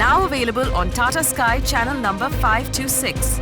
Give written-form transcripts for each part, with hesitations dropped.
Now available on Tata Sky channel number 526.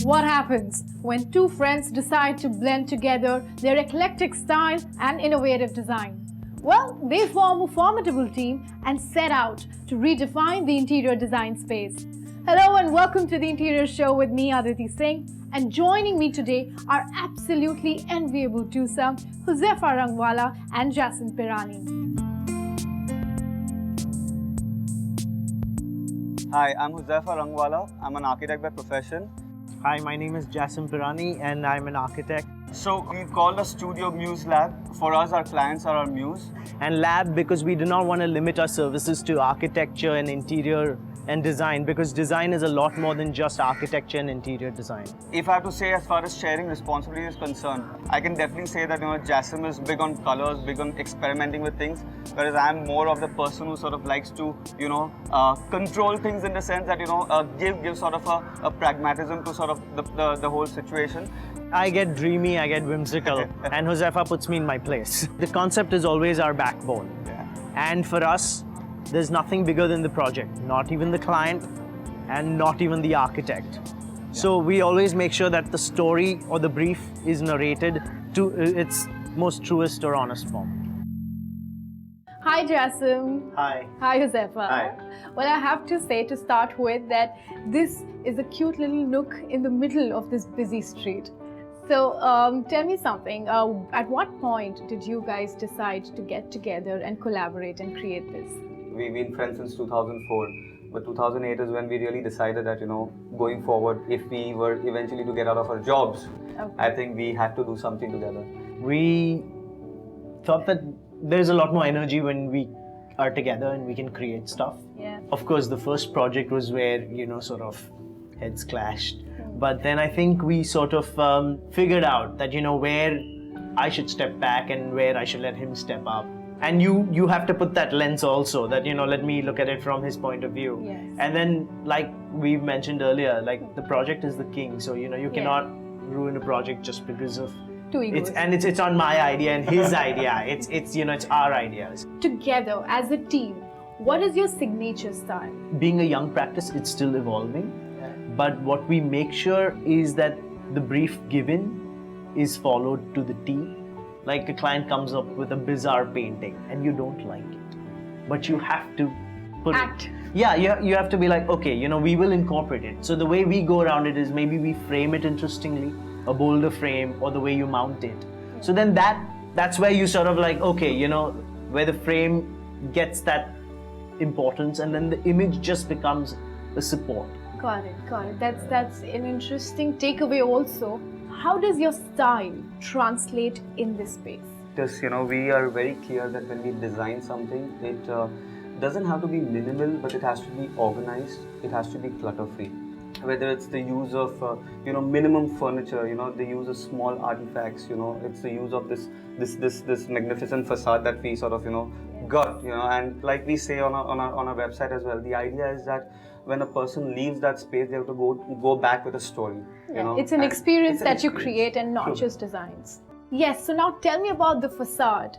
What happens when two friends decide to blend together their eclectic style and innovative design? Well, they form a formidable team and set out to redefine the interior design space. Hello and welcome to the Interior Show with me, Aditi Singh. And joining me today are absolutely enviable twosome, Josefa Rangwala and Jason Pirani. Hi, I'm Josefa Rangwala. I'm an architect by profession. Hi, my name is Jason Pirani and I'm an architect. So we call a studio Muse Lab. For us, our clients are our muse. And lab because we do not want to limit our services to architecture and interior and design, because design is a lot more than just architecture and interior design. If I have to say, as far as sharing responsibility is concerned, I can definitely say that Jason is big on colors, big on experimenting with things, whereas I'm more of the person who sort of likes to control things in the sense that give sort of a pragmatism to sort of the whole situation. I get dreamy, I get whimsical, and Josefa puts me in my place. The concept is always our backbone. Yeah. And for us, there's nothing bigger than the project, not even the client and not even the architect. Yeah. So we always make sure that the story or the brief is narrated to its most truest or honest form. Hi Jason. Hi. Hi Josefa. Hi. Well, I have to say to start with that this is a cute little nook in the middle of this busy street. So tell me something, at what point did you guys decide to get together and collaborate and create this? We've been friends since 2004, but 2008 is when we really decided that, going forward, if we were eventually to get out of our jobs, okay, I think we had to do something together. We thought that there's a lot more energy when we are together and we can create stuff. Yeah. Of course, the first project was where, sort of heads clashed. But then I think we sort of figured out that, where I should step back and where I should let him step up. And you have to put that lens also, that, let me look at it from his point of view. Yes. And then, like we mentioned earlier, like the project is the king. So, you cannot ruin a project just because of two egos. It's on my idea and his idea. It's our ideas. Together as a team, what is your signature style? Being a young practice, it's still evolving. But what we make sure is that the brief given is followed to the T. Like a client comes up with a bizarre painting and you don't like it, but you have to act. Yeah, you have to be like, okay, we will incorporate it. So the way we go around it is maybe we frame it interestingly, a bolder frame, or the way you mount it. So then that's where you sort of like, okay, where the frame gets that importance, and then the image just becomes a support. Got it. That's an interesting takeaway also. How does your style translate in this space? Because, we are very clear that when we design something, it doesn't have to be minimal, but it has to be organized. It has to be clutter-free. Whether it's the use of, minimum furniture, the use of small artifacts, it's the use of this magnificent facade that we sort of, got, and like we say on our website as well, the idea is that when a person leaves that space, they have to go back with a story. It's an experience that you create and not just designs. Yes, so now tell me about the facade,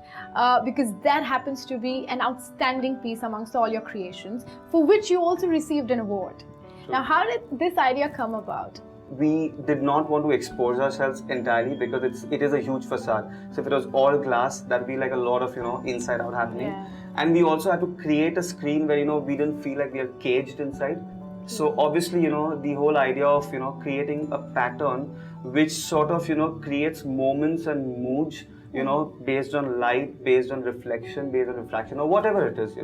because that happens to be an outstanding piece amongst all your creations, for which you also received an award. True. Now, how did this idea come about? We did not want to expose ourselves entirely because it is a huge facade. So if it was all glass, that'd be like a lot of inside out happening. Yeah. And we also had to create a screen where we didn't feel like we are caged inside. So obviously the whole idea of creating a pattern which sort of creates moments and moods based on light, based on reflection, based on refraction, or whatever it is,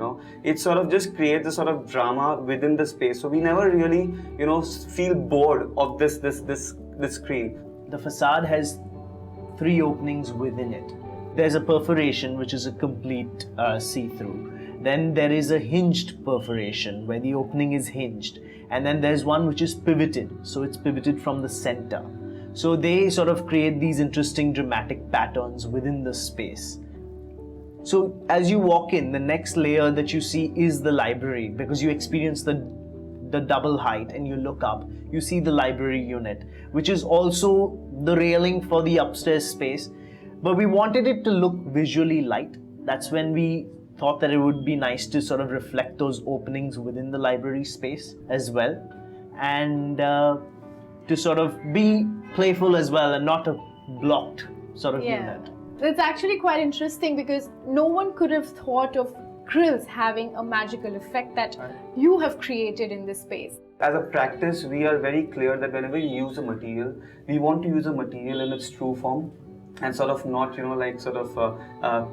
it sort of just creates a sort of drama within the space. So we never really, feel bored of this screen. The facade has 3 openings within it. There's a perforation, which is a complete see-through. Then there is a hinged perforation where the opening is hinged. And then there's one which is pivoted. So it's pivoted from the center. So they sort of create these interesting dramatic patterns within the space. So as you walk in, the next layer that you see is the library, because you experience the double height and you look up, you see the library unit, which is also the railing for the upstairs space. But we wanted it to look visually light. That's when we thought that it would be nice to sort of reflect those openings within the library space as well, and to sort of be playful as well and not a blocked sort of unit. It's actually quite interesting because no one could have thought of grills having a magical effect that you have created in this space. As a practice, we are very clear that whenever you use a material, we want to use a material in its true form and sort of not,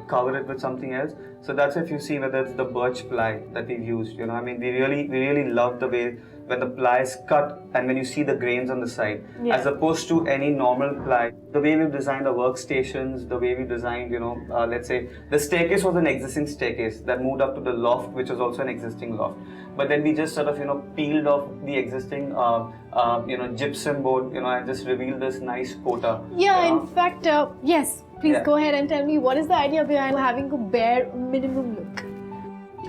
cover it with something else. So that's if you see whether it's the birch ply that we've used. We really love the way when the ply is cut and when you see the grains on the side, as opposed to any normal ply. The way we've designed our workstations, the way we designed, let's say the staircase was an existing staircase that moved up to the loft, which was also an existing loft. But then we just sort of, peeled off the existing, gypsum board, and just revealed this nice quota. Yeah, in fact, yes. Please go ahead and tell me what is the idea behind having a bare minimum look?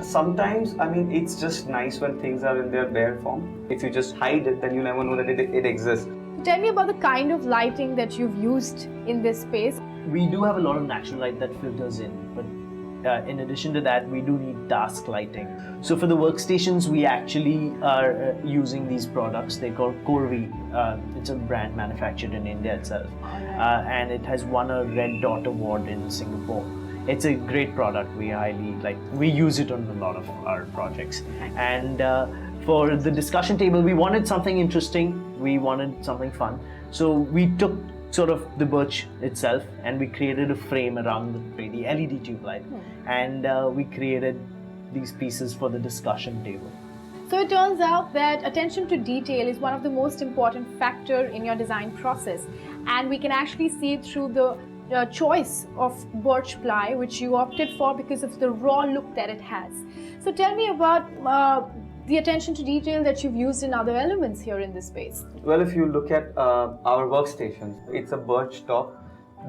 Sometimes, it's just nice when things are in their bare form. If you just hide it, then you never know that it exists. Tell me about the kind of lighting that you've used in this space. We do have a lot of natural light that filters in, but in addition to that, we do need task lighting. So for the workstations, we actually are using these products. They're called Corvi. It's a brand manufactured in India itself. And it has won a Red Dot Award in Singapore. It's a great product. We highly we use it on a lot of our projects. And for the discussion table, we wanted something interesting. We wanted something fun. So we took sort of the birch itself and we created a frame around the LED tube light. And we created these pieces for the discussion table. So it turns out that attention to detail is one of the most important factor in your design process. And we can actually see it through the choice of birch ply, which you opted for because of the raw look that it has. So tell me about the attention to detail that you've used in other elements here in this space. Well, if you look at our workstations, it's a birch top.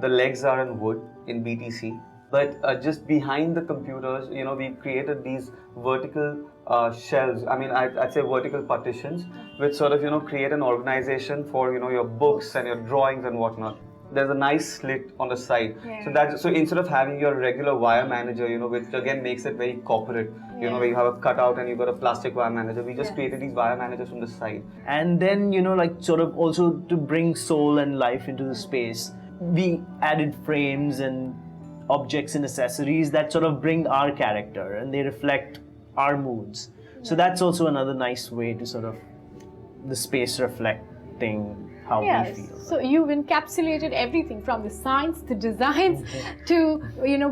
The legs are in wood, in BTC. But just behind the computers, we've created these vertical shelves. I'd say vertical partitions, which sort of, create an organization for, your books and your drawings and whatnot. There's a nice slit on the side. So instead of having your regular wire manager, which again makes it very corporate, where you have a cutout and you've got a plastic wire manager, we just created these wire managers from the side. And then, sort of also to bring soul and life into the space, we added frames and objects and accessories that sort of bring our character and they reflect our moods. So that's also another nice way to sort of the space reflecting how we feel. So you've encapsulated everything from the science, the designs, to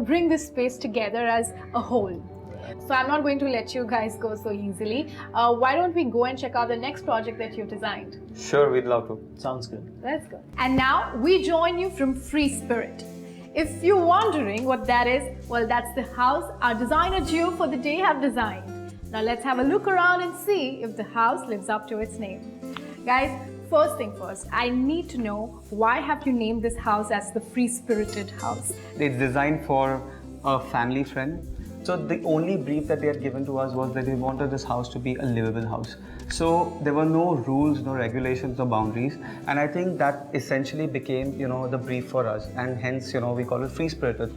bring this space together as a whole. So I'm not going to let you guys go so easily. Why don't we go and check out the next project that you've designed? Sure, we'd love to. Sounds good. Let's go. And now we join you from Free Spirit. If you're wondering what that is, well, that's the house our designer duo for the day have designed. Now let's have a look around and see if the house lives up to its name. Guys, first thing first, I need to know, why have you named this house as the Free Spirited House? It's designed for a family friend. So the only brief that they had given to us was that they wanted this house to be a livable house. So there were no rules, no regulations, no boundaries. And I think that essentially became, the brief for us. And hence, we call it Free Spirited.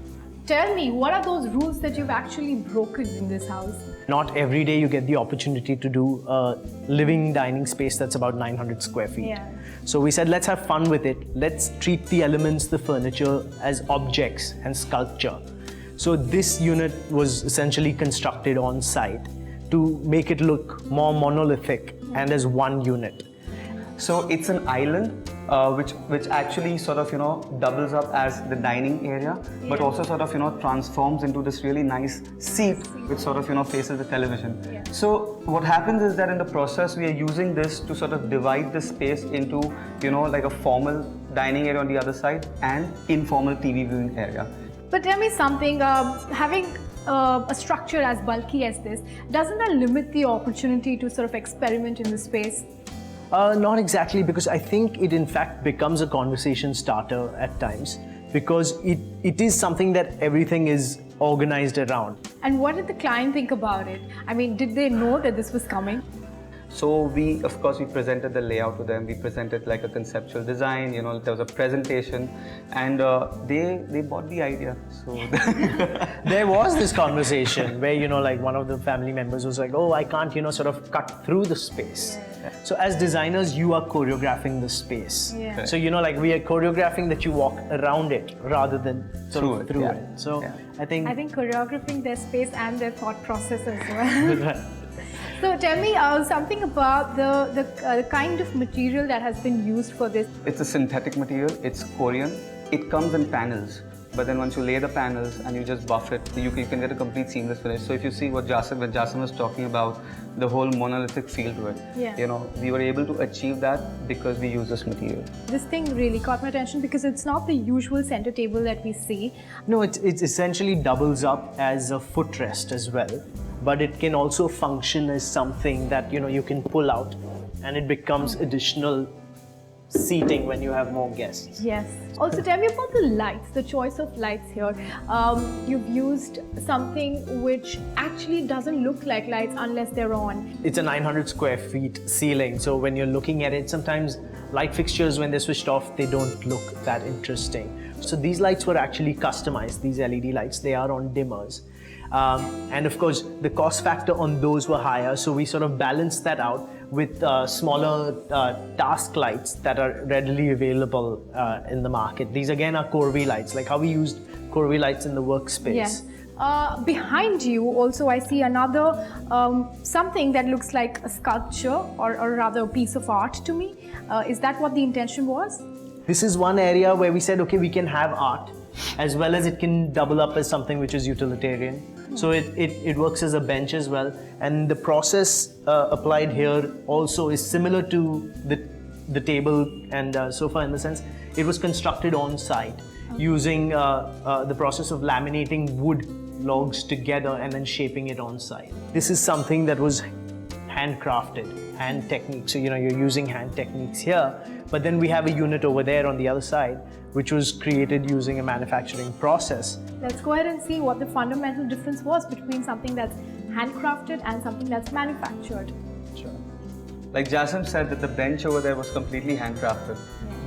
Tell me, what are those rules that you've actually broken in this house? Not every day you get the opportunity to do a living dining space that's about 900 square feet. So we said, let's have fun with it. Let's treat the elements, the furniture, as objects and sculpture. So this unit was essentially constructed on site to make it look more monolithic and as one unit. So it's an island which actually sort of doubles up as the dining area, but also sort of transforms into this really nice seat which sort of faces the television. So what happens is that in the process we are using this to sort of divide the space into like a formal dining area on the other side and informal TV viewing area. But tell me something, having a structure as bulky as this, doesn't that limit the opportunity to sort of experiment in the space? Not exactly, because I think it in fact becomes a conversation starter at times, because it is something that everything is organized around. And what did the client think about it? I mean, did they know that this was coming? So of course, we presented the layout to them. We presented like a conceptual design. You know, there was a presentation, and they bought the idea. So There was this conversation where, you know, like one of the family members was like, oh, I can't, you know, sort of cut through the space. So as designers, you are choreographing the space. Yeah. So, you know, like we are choreographing that you walk around it rather than Through it, through yeah. it. So Yeah. I think choreographing their space and their thought process as well. So tell me something about the kind of material that has been used for this. it's a synthetic material. It's Korean. It comes in panels. But then once you lay the panels and you just buff it, you can get a complete seamless finish. So if you see when Jasim was talking about the whole monolithic feel to it, Yeah. you know, we were able to achieve that because we use this material. This thing really caught my attention because it's not the usual center table that we see. no, it essentially doubles up as a footrest as well, but it can also function as something that, you know, you can pull out and it becomes additional seating when you have more guests. Yes. Also, tell me about the lights, the choice of lights here. You've used something which actually doesn't look like lights unless they're on. It's a 900 square feet ceiling, so when you're looking at it, sometimes light fixtures, when they're switched off, they don't look that interesting. So these lights were actually customized, these LED lights, they are on dimmers. And of course, the cost factor on those were higher, so we sort of balanced that out with smaller task lights that are readily available in the market. These again are Corvi lights, like how we used Corvi lights in the Workspace. Yes. Behind you also I see another something that looks like a sculpture or rather a piece of art to me. Is that what the intention was? This is one area where we said, okay, we can have art as well as it can double up as something which is utilitarian. So it works as a bench as well. And the process applied here also is similar to the table and sofa in the sense it was constructed on site using the process of laminating wood logs together and then shaping it on site. This is something that was handcrafted, hand technique. So, you know, you're using hand techniques here, but then we have a unit over there on the other side, which was created using a manufacturing process. Let's go ahead and see what the fundamental difference was between something that's handcrafted and something that's manufactured. Sure. Like Jasim said that the bench over there was completely handcrafted.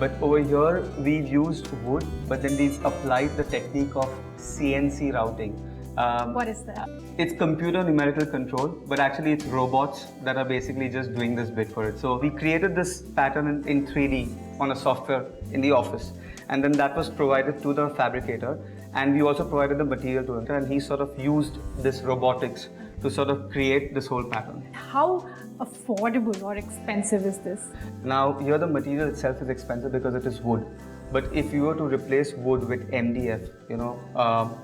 But over here, we've used wood, but then we've applied the technique of CNC routing. What is that? It's computer numerical control, but actually it's robots that are basically just doing this bit for it. So we created this pattern in 3D on a software in the office, and then that was provided to the fabricator, and we also provided the material to him, and he sort of used this robotics to sort of create this whole pattern. How affordable or expensive is this? Now here the material itself is expensive because it is wood. But if you were to replace wood with MDF, you know,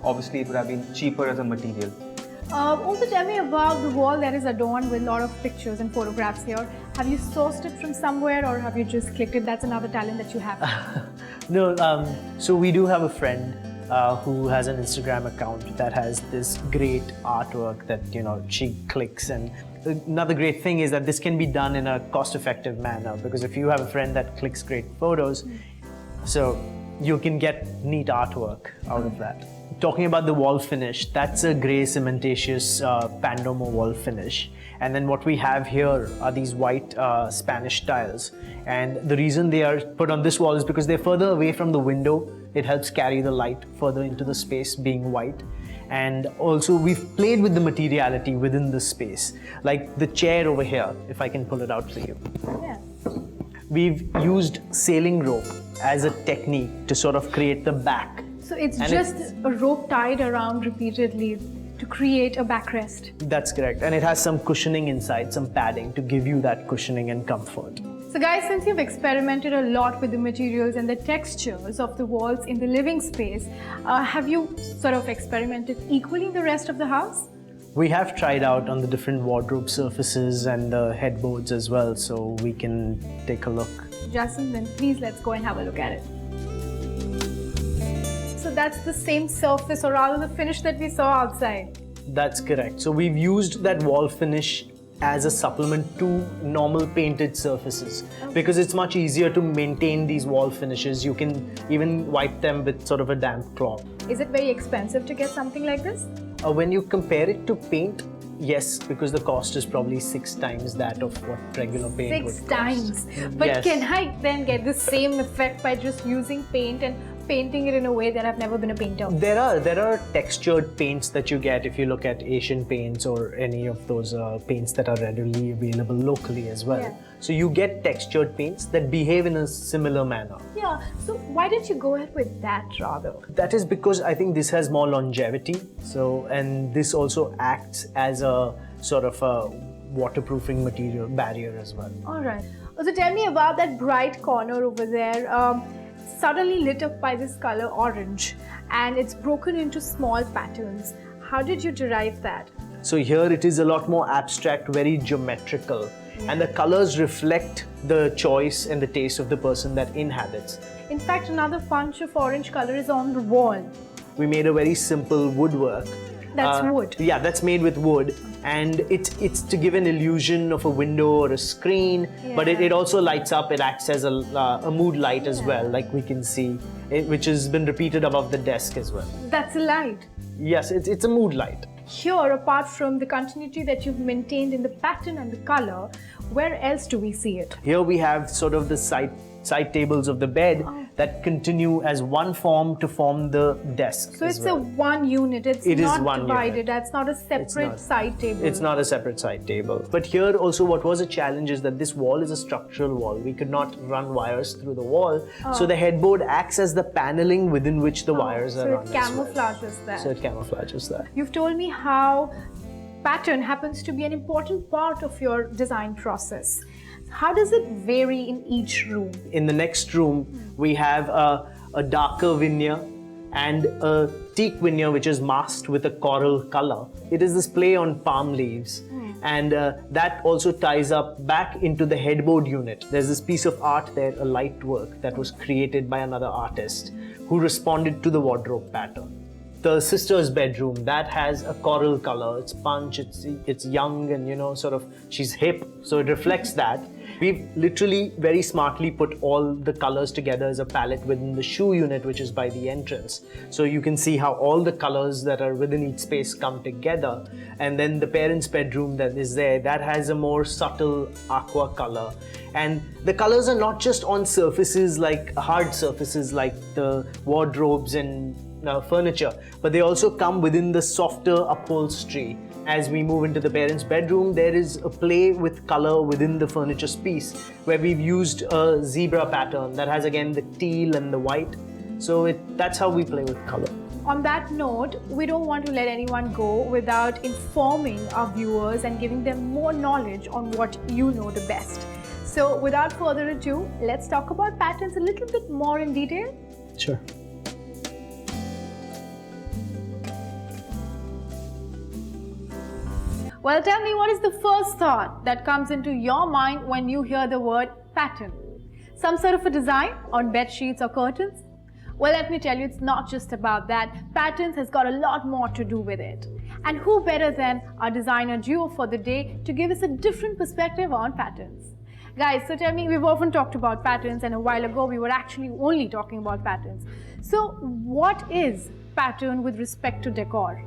obviously it would have been cheaper as a material. Also tell me about the wall that is adorned with a lot of pictures and photographs here. Have you sourced it from somewhere or have you just clicked it? That's another talent that you have. No, so we do have a friend who has an Instagram account that has this great artwork that, you know, she clicks. And another great thing is that this can be done in a cost-effective manner, because if you have a friend that clicks great photos, so you can get neat artwork out of that. Talking about the wall finish, that's a grey cementatious Pandomo wall finish. And then what we have here are these white Spanish tiles. And the reason they are put on this wall is because they're further away from the window. It helps carry the light further into the space, being white. And also we've played with the materiality within the space. Like the chair over here, if I can pull it out for you. Yeah. We've used sailing rope as a technique to sort of create the back. So it's And just a rope tied around repeatedly to create a backrest. That's correct. And it has some cushioning inside, some padding to give you that cushioning and comfort. So guys, since you've experimented a lot with the materials and the textures of the walls in the living space, have you sort of experimented equally in the rest of the house? We have tried out on the different wardrobe surfaces and the headboards as well, so we can take a look. Jason, then please let's go and have a look at it. so that's the same surface, or rather the finish that we saw outside. That's correct. So we've used that wall finish as a supplement to normal painted surfaces because it's much easier to maintain these wall finishes. You can even wipe them with sort of a damp cloth. Is it very expensive to get something like this? When you compare it to paint, yes, because the cost is probably 6 times that of what regular paint would cost. 6 times. But Yes. can I then get the same effect by just using paint and painting it in a way that I've never been a painter? There are textured paints that you get if you look at Asian paints or any of those paints that are readily available locally as well. Yeah. So you get textured paints that behave in a similar manner. Yeah, so why did you go ahead with that rather? That is because I think this has more longevity. So, and this also acts as a sort of a waterproofing material barrier as well. Alright. So tell me about that bright corner over there. Suddenly lit up by this color orange, and it's broken into small patterns. How did you derive that? So here it is a lot more abstract, very geometrical, and the colors reflect the choice and the taste of the person that inhabits. In fact, another punch of orange color is on the wall. We made a very simple woodwork. That's wood. Yeah, that's made with wood, and it's to give an illusion of a window or a screen, but it also lights up. It acts as a mood light as well, like we can see, which has been repeated above the desk as well. That's a light. Yes, it's a mood light. Here, apart from the continuity that you've maintained in the pattern and the color, where else do we see it? Here we have sort of the side tables of the bed that continue as one form to form the desk. So as it's well. a one unit. It's It is not one divided. unit. That's not a separate not. side table. It's not a separate side table. But here also what was a challenge is that this wall is a structural wall. We could not run wires through the wall. So the headboard acts as the paneling within which the wires are run. So it camouflages that. So it camouflages that. You've told me how pattern happens to be an important part of your design process. How does it vary in each room? In the next room, we have a darker veneer and a teak veneer which is masked with a coral color. It is this play on palm leaves. And that also ties up back into the headboard unit. There's this piece of art there, a light work that was created by another artist who responded to the wardrobe pattern. The sister's bedroom, that has a coral color. It's punch, it's young, and sort of she's hip, so it reflects that. We've literally very smartly put all the colors together as a palette within the shoe unit, which is by the entrance. So you can see how all the colors that are within each space come together. And then the parents' bedroom that is there, that has a more subtle aqua color. And the colors are not just on surfaces like hard surfaces like the wardrobes and furniture, but they also come within the softer upholstery. As we move into the parents' bedroom, there is a play with color within the furniture piece where we've used a zebra pattern that has again the teal and the white. So that's how we play with color. On that note, we don't want to let anyone go without informing our viewers and giving them more knowledge on what you know the best. So without further ado, let's talk about patterns a little bit more in detail. Sure. Well, tell me, what is the first thought that comes into your mind when you hear the word pattern? Some sort of a design on bed sheets or curtains? Well, let me tell you, it's not just about that. Patterns has got a lot more to do with it. And who better than our designer duo for the day to give us a different perspective on patterns? Guys, so tell me, we've often talked about patterns, and a while ago we were actually only talking about patterns. So what is pattern with respect to decor?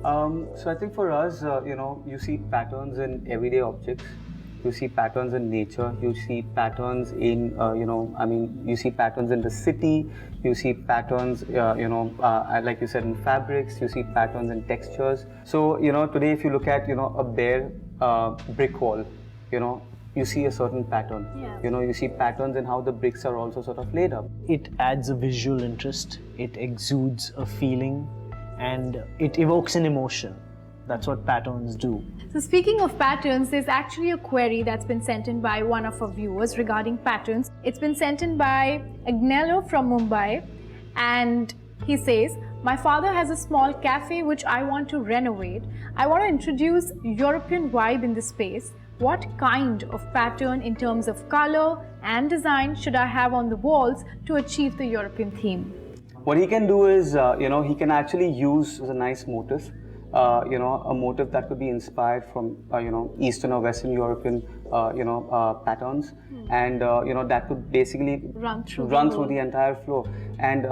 So I think for us, you see patterns in everyday objects. You see patterns in nature. You see patterns in, you see patterns in the city. You see patterns, like you said, in fabrics. You see patterns in textures. So, today if you look at, a bare brick wall, you see a certain pattern. Yeah. You see patterns in how the bricks are also sort of laid up. It adds a visual interest. It exudes a feeling. And it evokes an emotion. That's what patterns do. So speaking of patterns, there's actually a query that's been sent in by one of our viewers regarding patterns. It's been sent in by Agnello from Mumbai, and he says, my father has a small cafe which I want to renovate. I want to introduce European vibe in the space. What kind of pattern in terms of color and design should I have on the walls to achieve the European theme? What he can do is, he can actually use as a nice motif, a motif that could be inspired from, Eastern or Western European, patterns, and that could basically Run through the entire floor. And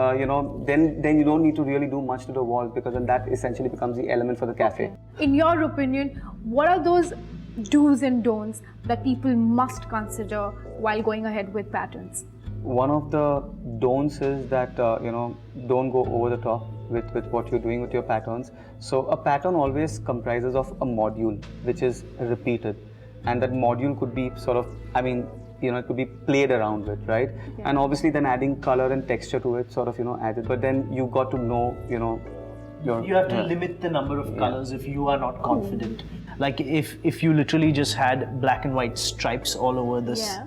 then you don't need to really do much to the walls, because then that essentially becomes the element for the cafe. In your opinion, what are those do's and don'ts that people must consider while going ahead with patterns? One of the don'ts is that don't go over the top with what you're doing with your patterns. So a pattern always comprises of a module which is repeated, and that module could be sort of, it could be played around with, right? Yeah. And obviously then adding color and texture to it, sort of, added. But then you got to know, you have to limit the number of colors if you are not confident. Like if you literally just had black and white stripes all over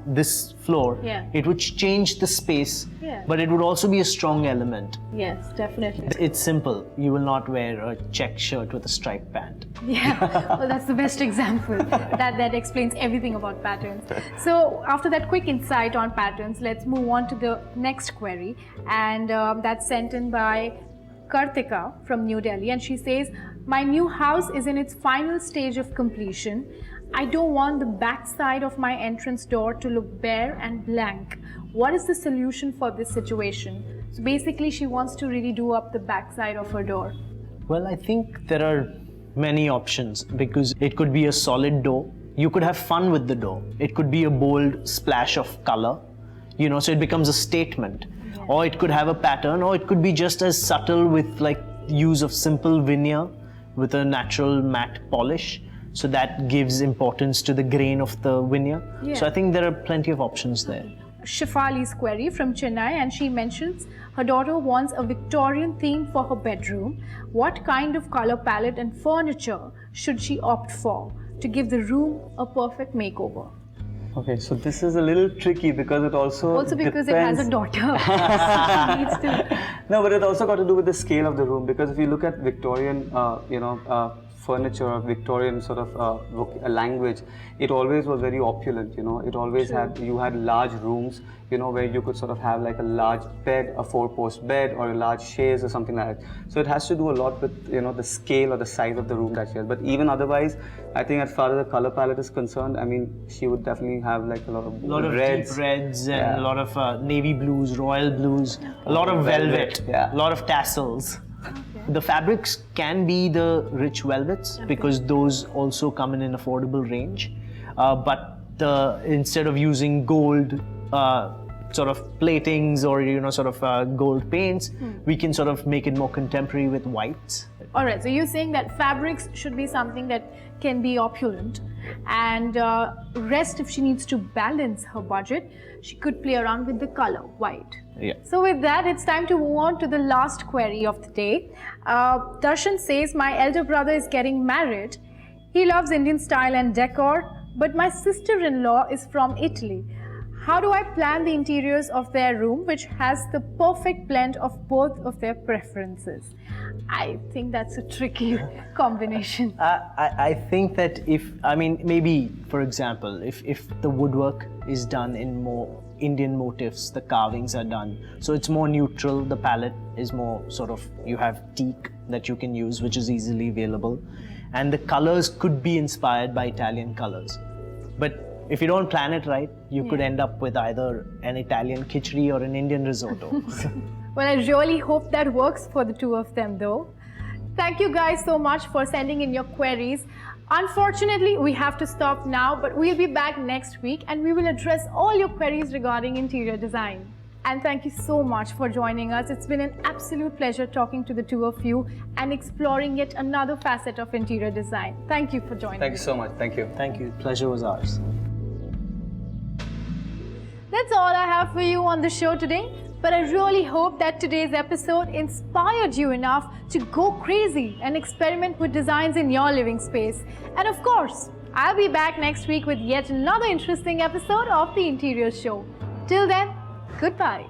this floor, it would change the space, but it would also be a strong element. Yes, definitely. It's simple. You will not wear a check shirt with a striped pant. Yeah, well, that's the best example. That explains everything about patterns. So after that quick insight on patterns, let's move on to the next query, and that's sent in by Kartika from New Delhi, and she says, my new house is in its final stage of completion. I don't want the back side of my entrance door to look bare and blank. What is the solution for this situation? So basically she wants to really do up the back side of her door. Well, I think there are many options, because it could be a solid door. You could have fun with the door. It could be a bold splash of color, so it becomes a statement. Or it could have a pattern, or it could be just as subtle with like use of simple veneer with a natural matte polish. So that gives importance to the grain of the veneer. Yeah. So I think there are plenty of options there. Shifali's query from Chennai, and she mentions her daughter wants a Victorian theme for her bedroom. What kind of color palette and furniture should she opt for to give the room a perfect makeover? Okay, so this is a little tricky, because it also because depends. it has a daughter. She needs to. No, but it also got to do with the scale of the room, because if you look at Victorian, furniture, or Victorian sort of language, it always was very opulent. It always you had large rooms, where you could sort of have like a large bed, a 4-post bed, or a large chaise or something like that. So it has to do a lot with the scale or the size of the room that she has. But even otherwise, I think as far as the color palette is concerned, she would definitely have like a lot of reds, deep reds, and a lot of navy blues, royal blues, a lot of velvet, a lot of tassels. The fabrics can be the rich velvets, because those also come in an affordable range. But instead of using gold sort of platings or gold paints, we can sort of make it more contemporary with whites. All right, so you're saying that fabrics should be something that can be opulent, and rest, if she needs to balance her budget, she could play around with the color white. Yeah. So with that, it's time to move on to the last query of the day. Darshan says, my elder brother is getting married. He loves Indian style and decor, but my sister-in-law is from Italy. How do I plan the interiors of their room, which has the perfect blend of both of their preferences? I think that's a tricky combination. I think that maybe, for example, if the woodwork is done in more Indian motifs, the carvings are done, so it's more neutral, the palette is more sort of, you have teak that you can use, which is easily available, and the colors could be inspired by Italian colors. But if you don't plan it right, you could end up with either an Italian khichdi or an Indian risotto. Well, I really hope that works for the two of them though. Thank you guys so much for sending in your queries. Unfortunately, we have to stop now, but we'll be back next week and we will address all your queries regarding interior design. And thank you so much for joining us. It's been an absolute pleasure talking to the two of you and exploring yet another facet of interior design. Thank you for joining us. Thank you so much. Thank you. Thank you. Pleasure was ours. That's all I have for you on the show today. But I really hope that today's episode inspired you enough to go crazy and experiment with designs in your living space. And of course, I'll be back next week with yet another interesting episode of The Interior Show. Till then, goodbye.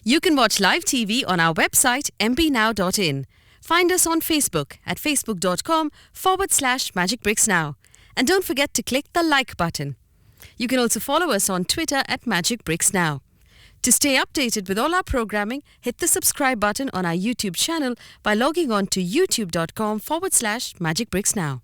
You can watch live TV on our website mbnow.in. Find us on Facebook at facebook.com/Magicbricks Now. And don't forget to click the like button. You can also follow us on Twitter at Magicbricks Now. To stay updated with all our programming, hit the subscribe button on our YouTube channel by logging on to youtube.com/Magicbricks Now.